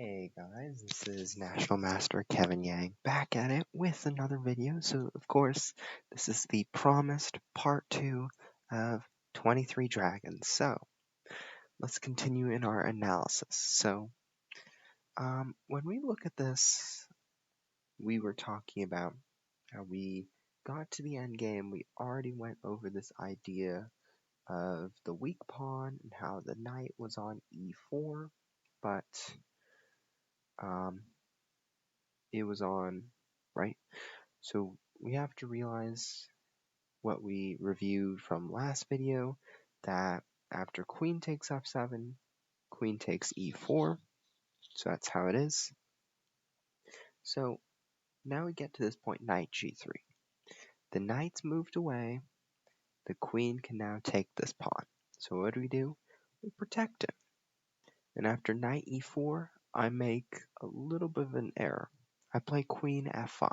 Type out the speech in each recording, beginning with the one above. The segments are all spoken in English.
Hey guys, this is National Master Kevin Yang back at it with another video. So, of course, this is the promised part 2 of 23 Dragons. So, let's continue in our analysis. So, when we look at this, we were talking about how we got to the end game. We already went over this idea of the weak pawn and how the knight was on e4, but it was on, right? So we have to realize what we reviewed from last video, that after queen takes f7, queen takes e4, so that's how it is. So now we get to this point, knight g3. The knight's moved away, the queen can now take this pawn. So what do? We protect it. And after knight e4, I make a little bit of an error. I play queen f5,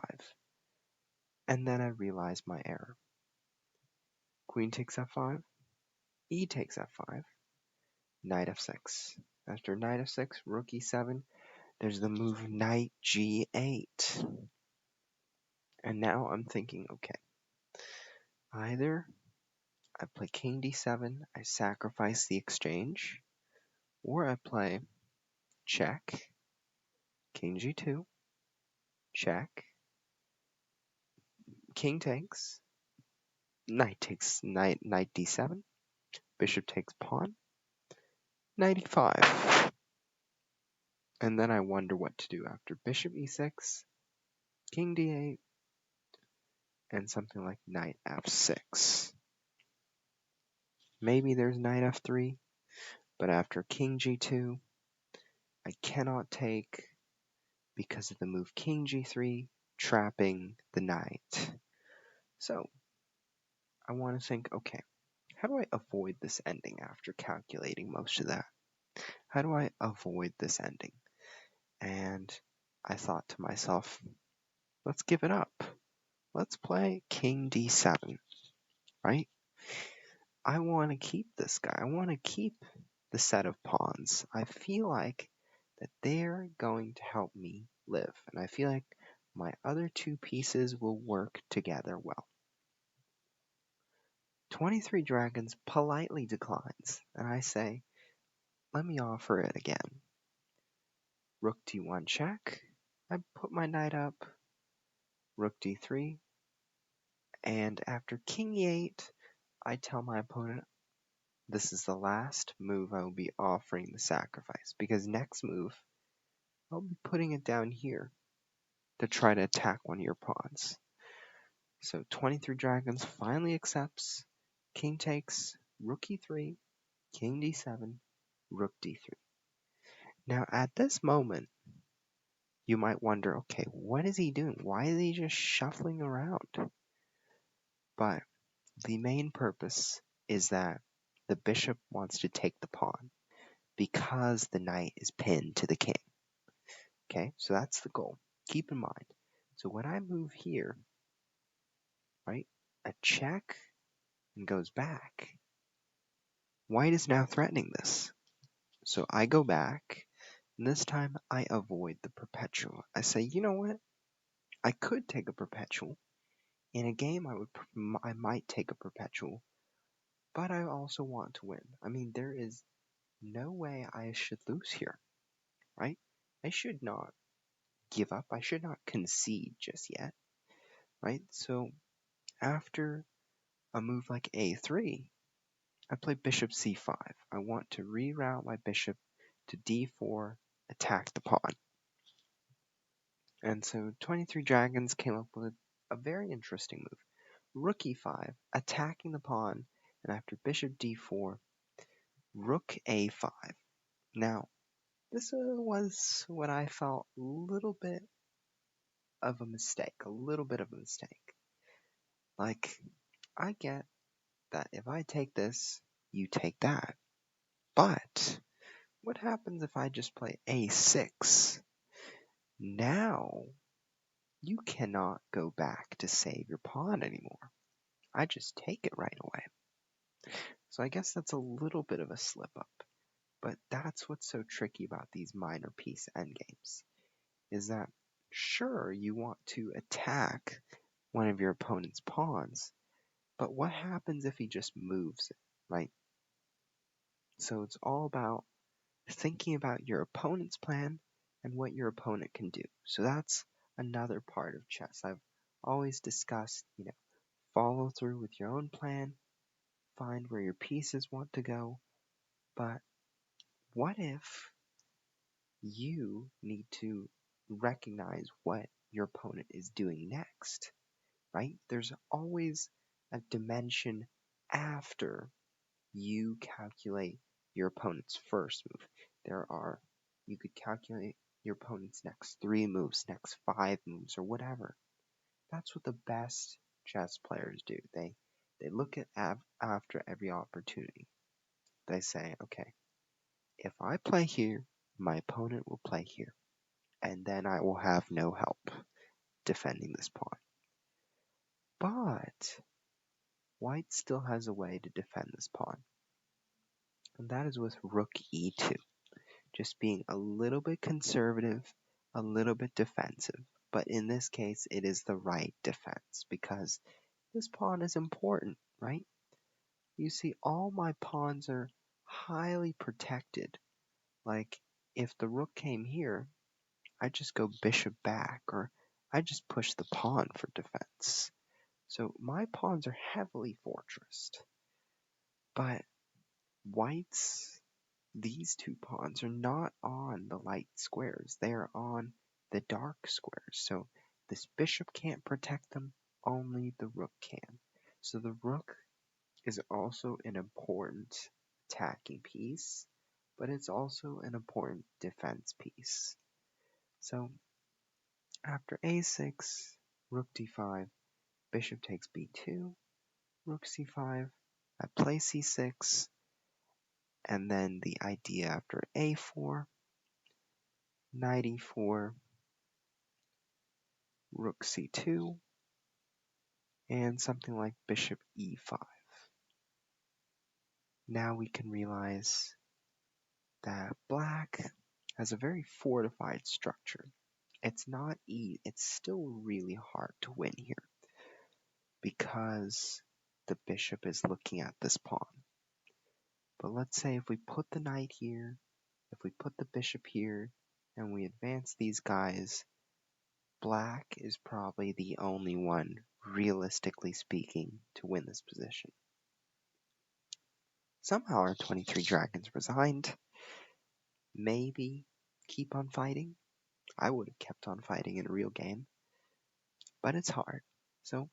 and then I realize my error. Queen takes f5, e takes f5, knight f6. After knight f6, rook e7, there's the move knight g8. And now I'm thinking, okay, either I play king d7, I sacrifice the exchange, or I play check, king g2, check, king takes, knight d7, bishop takes pawn, knight e5. And then I wonder what to do after bishop e6, king d8, and something like knight f6. Maybe there's knight f3, but after king g2, I cannot take because of the move king g3, trapping the knight. So I want to think, okay, how do I avoid this ending after calculating most of that? How do I avoid this ending? And I thought to myself, let's give it up. Let's play king d7, right? I want to keep this guy. I want to keep the set of pawns. I feel like that they're going to help me live, and I feel like my other two pieces will work together well. 23 Dragons politely declines, and I say, let me offer it again. Rook d1 check. I put my knight up. Rook d3. And after king e8, I tell my opponent, this is the last move I will be offering the sacrifice, because next move, I'll be putting it down here to try to attack one of your pawns. So 23 Dragons finally accepts, king takes, rook e3, king d7, rook d3. Now at this moment, you might wonder, okay, what is he doing? Why is he just shuffling around? But the main purpose is that the bishop wants to take the pawn because the knight is pinned to the king. Okay, so that's the goal. Keep in mind. So when I move here, right, a check and goes back, white is now threatening this. So I go back, and this time I avoid the perpetual. I say, you know what? I could take a perpetual. In a game, I might take a perpetual, but I also want to win. I mean, there is no way I should lose here, right? I should not give up. I should not concede just yet, right? So after a move like a3, I play bishop c5. I want to reroute my bishop to d4, attack the pawn. And so 23 Dragons came up with a very interesting move. Rook e5, attacking the pawn, and after bishop d4, rook a5. Now, this was what I felt a little bit of a mistake, Like, I get that if I take this, you take that. But what happens if I just play a6? Now, you cannot go back to save your pawn anymore. I just take it right away. So I guess that's a little bit of a slip up. But that's what's so tricky about these minor piece endgames, is that sure, you want to attack one of your opponent's pawns, but what happens if he just moves it, right? So it's all about thinking about your opponent's plan and what your opponent can do. So that's another part of chess. I've always discussed, follow through with your own plan, find where your pieces want to go, but what if you need to recognize what your opponent is doing next, right? There's always a dimension after you calculate your opponent's first move. You could calculate your opponent's next 3 moves, next 5 moves, or whatever. That's what the best chess players do. They look at after every opportunity. They say, okay, if I play here, my opponent will play here, and then I will have no help defending this pawn. But white still has a way to defend this pawn, and that is with rook e2. Just being a little bit conservative, a little bit defensive. But in this case, it is the right defense because this pawn is important, right? You see, all my pawns are highly protected. Like, if the rook came here, I just go bishop back, or I just push the pawn for defense. So my pawns are heavily fortressed. But white's these 2 pawns are not on the light squares. They are on the dark squares. So this bishop can't protect them, only the rook can. So the rook is also an important attacking piece, but it's also an important defense piece. So after a6, rook d5, bishop takes b2, rook c5, I play c6, and then the idea after a4, knight e4, rook c2, and something like bishop e5. Now we can realize that black has a very fortified structure. It's still really hard to win here because the bishop is looking at this pawn. But let's say if we put the knight here, if we put the bishop here, and we advance these guys, black is probably the only one, realistically speaking, to win this position. Somehow our 23 Dragons resigned. Maybe keep on fighting. I would have kept on fighting in a real game. But it's hard. So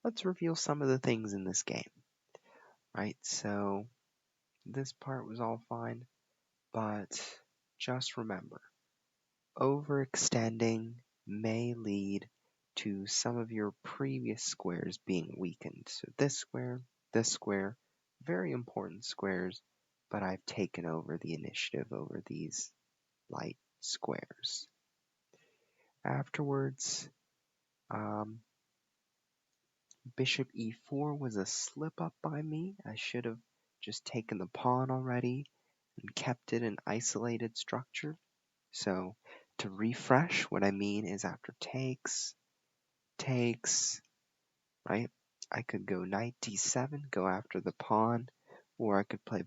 let's reveal some of the things in this game. Right, so this part was all fine, but just remember, overextending may lead to some of your previous squares being weakened. So this square, very important squares, but I've taken over the initiative over these light squares. Afterwards, bishop e4 was a slip up by me. I should have just taken the pawn already and kept it an isolated structure. So to refresh, what I mean is after takes, right? I could go knight d7, go after the pawn, or I could play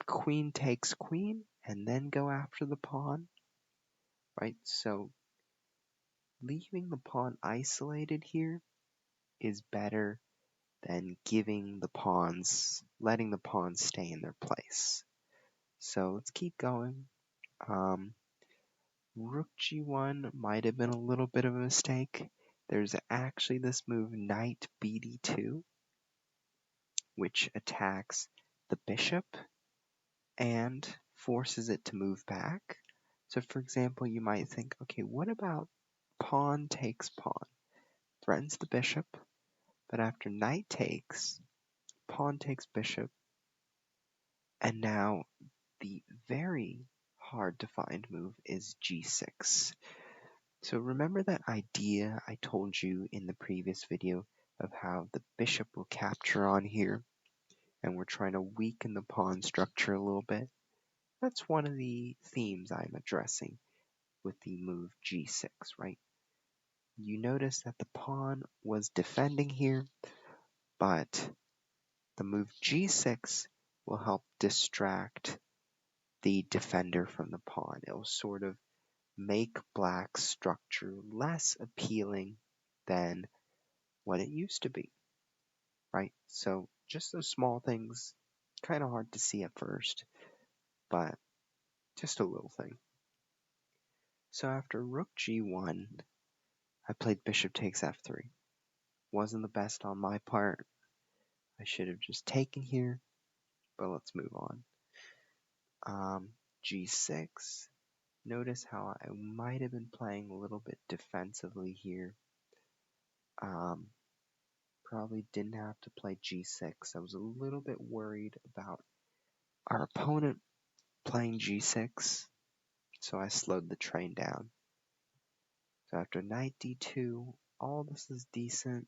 queen takes queen and then go after the pawn, right? So leaving the pawn isolated here is better than letting the pawns stay in their place. So let's keep going. Rook g1 might have been a little bit of a mistake. There's actually this move knight bd2, which attacks the bishop and forces it to move back. So for example, you might think, okay, what about pawn takes pawn? Threatens the bishop, but after knight takes, pawn takes bishop, and now the very hard to find move is g6. So remember that idea I told you in the previous video of how the bishop will capture on here, and we're trying to weaken the pawn structure a little bit? That's one of the themes I'm addressing with the move g6, right? You notice that the pawn was defending here, but the move g6 will help distract the defender from the pawn. It will sort of make black's structure less appealing than what it used to be, right? So just those small things, kind of hard to see at first, but just a little thing. So after rook g1, I played bishop takes f3. Wasn't the best on my part. I should have just taken here, but let's move on. G6. Notice how I might have been playing a little bit defensively here. Probably didn't have to play g6. I was a little bit worried about our opponent playing g6, so I slowed the train down. So after knight d2, all this is decent.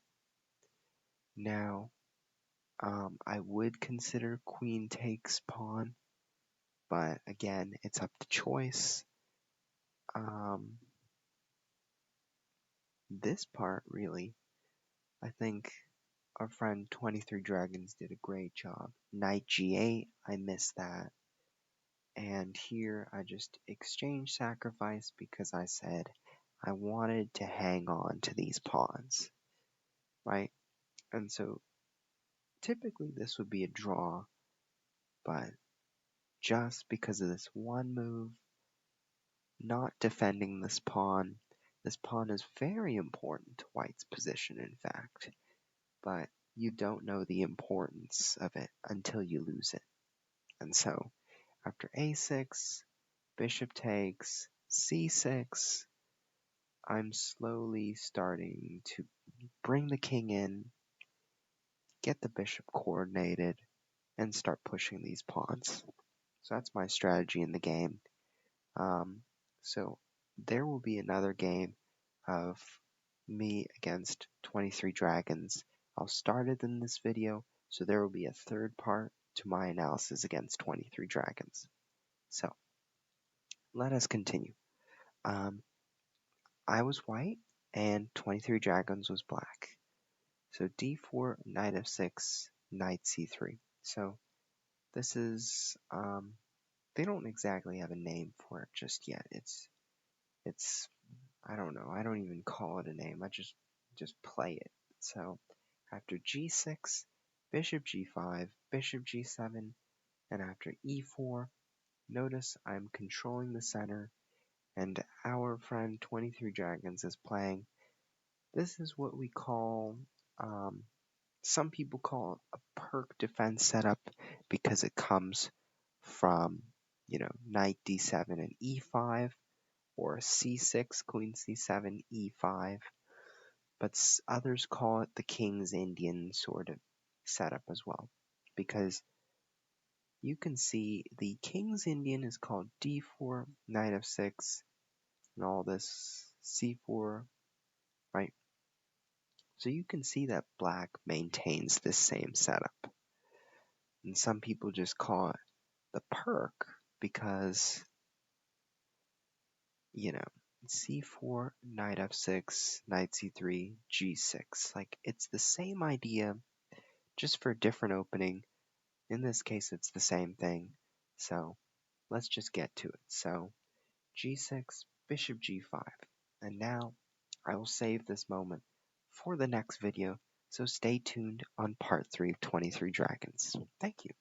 Now, I would consider queen takes pawn, but again, it's up to choice. This part, really, I think our friend 23Dragons did a great job. Knight g8, I missed that. And here I just exchanged sacrifice because I said I wanted to hang on to these pawns, right? And so typically this would be a draw, but just because of this one move, not defending this pawn is very important to white's position, in fact, but you don't know the importance of it until you lose it. And so after a6, bishop takes, c6, I'm slowly starting to bring the king in, get the bishop coordinated, and start pushing these pawns. So that's my strategy in the game. So there will be another game of me against 23Dragons. I'll start it in this video, so there will be a third part to my analysis against 23Dragons. So let us continue. I was white and 23Dragons was black. So d4, knight f6, knight c3. So this is, they don't exactly have a name for it just yet. It's, I don't know. I don't even call it a name. I just play it. So after g6, bishop g5, bishop g7, and after e4, notice I'm controlling the center, and our friend 23Dragons is playing. This is what we call, some people call it a perk defense setup because it comes from, knight d7 and e5, or c6, queen c7, e5, but others call it the King's Indian sort of setup as well, because you can see the King's Indian is called d4, knight f6, and all this c4, right? So you can see that black maintains this same setup. And some people just call it the perk because, c4, knight f6, knight c3, g6. Like, it's the same idea, just for a different opening. In this case, it's the same thing. So let's just get to it. So g6, bishop g5. And now I will save this moment for the next video. So stay tuned on part 3 of 23 Dragons. Thank you.